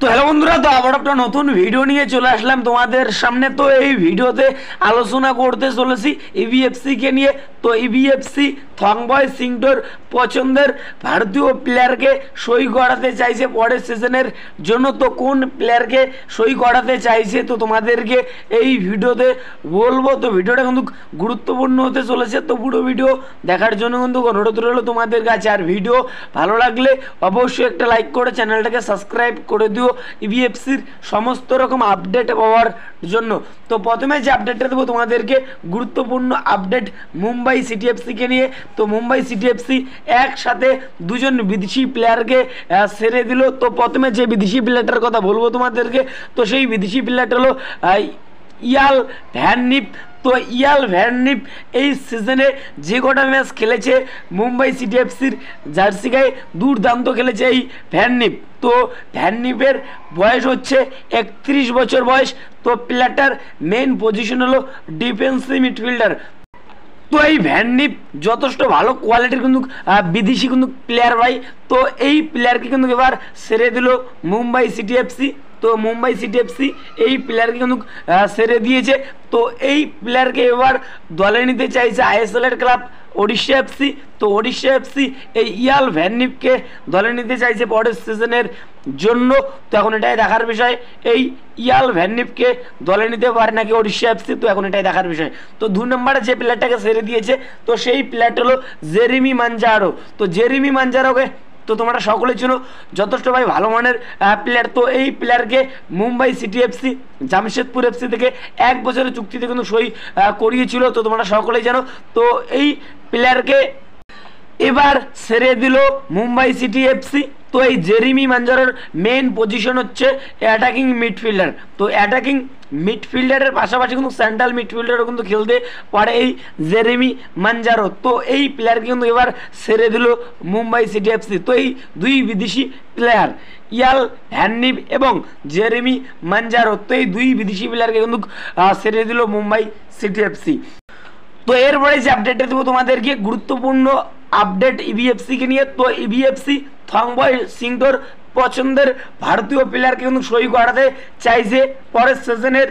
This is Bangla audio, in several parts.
তো হ্যালো বন্ধুরা, তো আবার একটা নতুন ভিডিও নিয়ে চলে আসলাম তোমাদের সামনে। তো এই ভিডিওতে আলোচনা করতে চলেছি ইবিএফসি কে নিয়ে। তো ইবিএফসি থংবয় সিংটোর পছন্দের ভারতীয় প্লেয়ারকে সই করাতে চাইছে পরের সিজনের জন্য। তো কোন প্লেয়ারকে সই করাতে চাইছে তো তোমাদেরকে এই ভিডিওতে বলবো। তো ভিডিওটা কিন্তু গুরুত্বপূর্ণ হতে চলেছে, তো পুরো ভিডিও দেখার জন্য কিন্তু অনুরোধ রইল তোমাদের কাছে। আর ভিডিও ভালো লাগলে অবশ্যই একটা লাইক করে চ্যানেলটাকে সাবস্ক্রাইব করে দিও ইবিএফসির সমস্ত রকম আপডেট পাওয়ার জন্য। তো প্রথমে যে আপডেটটা দেবো তোমাদেরকে, গুরুত্বপূর্ণ আপডেট মুম্বাই সিটি এফসিকে নিয়ে। তো মুম্বাই সিটি এফসি একসাথে দুজন বিদেশি প্লেয়ারকে ছেড়ে দিল। তো প্রথমে যে বিদেশি প্লেয়ারটার কথা বলবো তোমাদেরকে, তো সেই বিদেশি প্লেয়ারটা হলো ইয়াল ভ্যাননিপ। তো ইয়াল ভ্যাননিপ এই সিজনে যে কটা ম্যাচ খেলেছে মুম্বাই সিটি এফসির জার্সি গায়ে দুর্দান্ত খেলেছে এই ভ্যাননিপ। তো ভ্যাননিপের বয়স হচ্ছে 31 বছর বয়স। তো প্লেয়ারটার মেন পজিশন হলো ডিফেন্সিভ মিডফিল্ডার। তো এই ভ্যাননিপ যথেষ্ট ভালো কোয়ালিটির কিন্তু বিদেশি কিন্তু প্লেয়ার ভাই। তো এই প্লেয়ারকে কিন্তু এবার ছেড়ে দিল মুম্বাই সিটি এফসি। তো মুম্বাই সিটি এফসি এই প্লেয়ারকে কিন্তু ছেড়ে দিয়েছে। তো এই প্লেয়ারকে এবার দলে নিতে চাইছে আইএসএলের ক্লাব ওড়িশা এফসি। তো ওড়িশা এফসি এই ইয়াল ভ্যাননিপকে দলে নিতে চাইছে পরের সিজনের জন্য। তো এখন এটাই দেখার বিষয়, এই ইয়াল ভ্যাননিপকে দলে নিতে পারে নাকি ওড়িশা এফসি। তো এখন এটাই দেখার বিষয়। তো 2 নম্বরে যে প্লেয়ারটাকে ছেড়ে দিয়েছে তো সেই প্লেয়ারটা হলো জেরেমি মানজারো। তো জেরেমি মানজারোকে তো তোমরা সকলে চিনো, যথেষ্ট ভাই ভালো মানের প্লেয়ার। তো এই প্লেয়ারকে Mumbai city FC Jamshedpur FC থেকে 1 বছরের চুক্তিতে কিন্তু সই করিয়েছিল। তো তোমরা সকলেই জানো। তো এই প্লেয়ারকে এবার ছেড়ে দিল মুম্বাই সিটি এফসি। তো এই জেরেমি মানজারোর মেন পজিশন হচ্ছে অ্যাটাকিং মিডফিল্ডার। তো অ্যাটাকিং মিডফিল্ডারের পাশাপাশি কিন্তু সেন্ট্রাল মিডফিল্ডারও কিন্তু খেলতে পারে এই জেরেমি মানজারো। তো এই প্লেয়ারকে কিন্তু এবার ছেড়ে দিল মুম্বাই সিটি এফসি। তো এই দুই বিদেশি প্লেয়ার ইয়াল ভ্যাননিপ এবং জেরেমি মানজারো, তো এই দুই বিদেশি প্লেয়ারকে কিন্তু ছেড়ে দিল মুম্বাই সিটি এফসি। তো এরপরে যে আপডেটটা দেবো তোমাদেরকে, গুরুত্বপূর্ণ আপডেট ইবিএফসিকে নিয়ে। তো ইবিএফসি থংবয় সিংটোর পছন্দের ভারতীয় প্লেয়ারকে কিন্তু সই করাতে চাইছে পরের সিজনের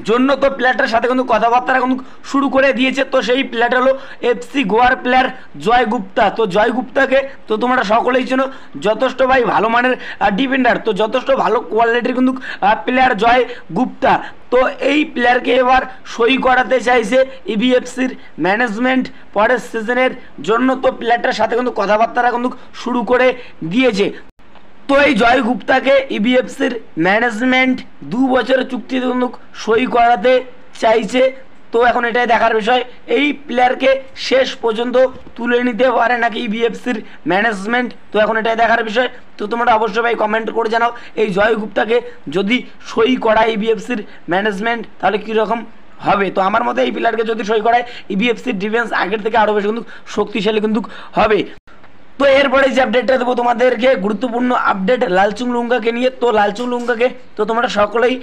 জন্য। তো প্লেয়ারটার সাথে কিন্তু কথাবার্তা কিন্তু শুরু করে দিয়েছে। তো সেই প্লেয়ারটা হলো এফসি গোয়ার প্লেয়ার জয় গুপ্তা। তো জয় গুপ্তাকে তো তোমরা সকলেই চেনো, যথেষ্ট ভাই ভালো মানের ডিফেন্ডার। তো যথেষ্ট ভালো কোয়ালিটির কিন্তু প্লেয়ার জয় গুপ্তা। তো এই প্লেয়ারকে এবার সই করাতে চাইছে ইবিএফসির ম্যানেজমেন্ট পরের সিজনের জন্য। তো প্লেয়ারটার সাথে কিন্তু কথাবার্তা কিন্তু শুরু করে দিয়েছে। তো এই জয় গুপ্তাকে ইবিএফসির ম্যানেজমেন্ট 2 বছরের চুক্তিতে কিন্তু সই করাতে চাইছে। তো এখন এটাই দেখার বিষয়, এই প্লেয়ারকে শেষ পর্যন্ত তুলে নিতে পারে নাকি ইবিএফসির ম্যানেজমেন্ট। তো এখন এটাই দেখার বিষয়। তো তোমরা অবশ্যই ভাই কমেন্ট করে জানাও, এই জয় গুপ্তাকে যদি সই করায় ইবিএফসির ম্যানেজমেন্ট তাহলে কীরকম হবে। তো আমার মতে এই প্লেয়ারকে যদি সই করায় ইবিএফসির ডিফেন্স আগের থেকে আরও বেশি কিন্তু শক্তিশালী কিন্তু হবে। তো এরপরে যে আপডেটটা দেবো তোমাদেরকে, গুরুত্বপূর্ণ আপডেট লালচুং লুঙ্গাকে নিয়ে। তো লালচুং লুঙ্গাকে তো তোমরা সকলেই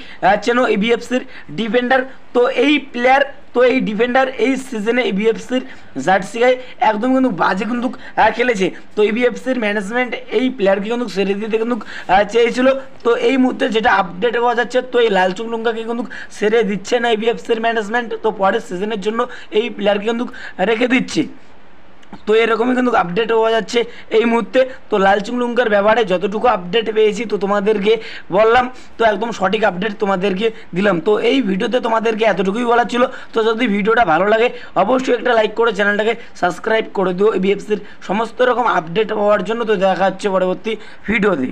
চেনো, ইবিএফসির ডিফেন্ডার। তো এই প্লেয়ার তো এই ডিফেন্ডার এই সিজনে ইবিএফসির জার্সি গায়ে একদম কিন্তু বাজে কিন্তু খেলেছে। তো ইবিএফসির ম্যানেজমেন্ট এই প্লেয়ারকে কিন্তু ছেড়ে দিতে কিন্তু চেয়েছিল। তো এই মুহূর্তে যেটা আপডেট পাওয়া যাচ্ছে, তো এই লালচুং লুঙ্গাকে কিন্তু ছেড়ে দিচ্ছে না ইবিএফসির ম্যানেজমেন্ট। তো পরের সিজনের জন্য এই প্লেয়ারকে কিন্তু রেখে দিচ্ছে। তো এরকমই কিন্তু আপডেট পাওয়া যাচ্ছে এই মুহূর্তে। তো লালচুং লুঙ্গার ব্যাপারে যতটুকু আপডেট পেয়েছি তো তোমাদেরকে বললাম। তো একদম সঠিক আপডেট তোমাদেরকে দিলাম। তো এই ভিডিওতে তোমাদেরকে এতটুকুই বলার ছিল। তো যদি ভিডিওটা ভালো লাগে অবশ্যই একটা লাইক করে চ্যানেলটাকে সাবস্ক্রাইব করে দিও ইবিএফসির সমস্ত রকম আপডেট পাওয়ার জন্য। তো দেখা হচ্ছে পরবর্তী ভিডিওতে।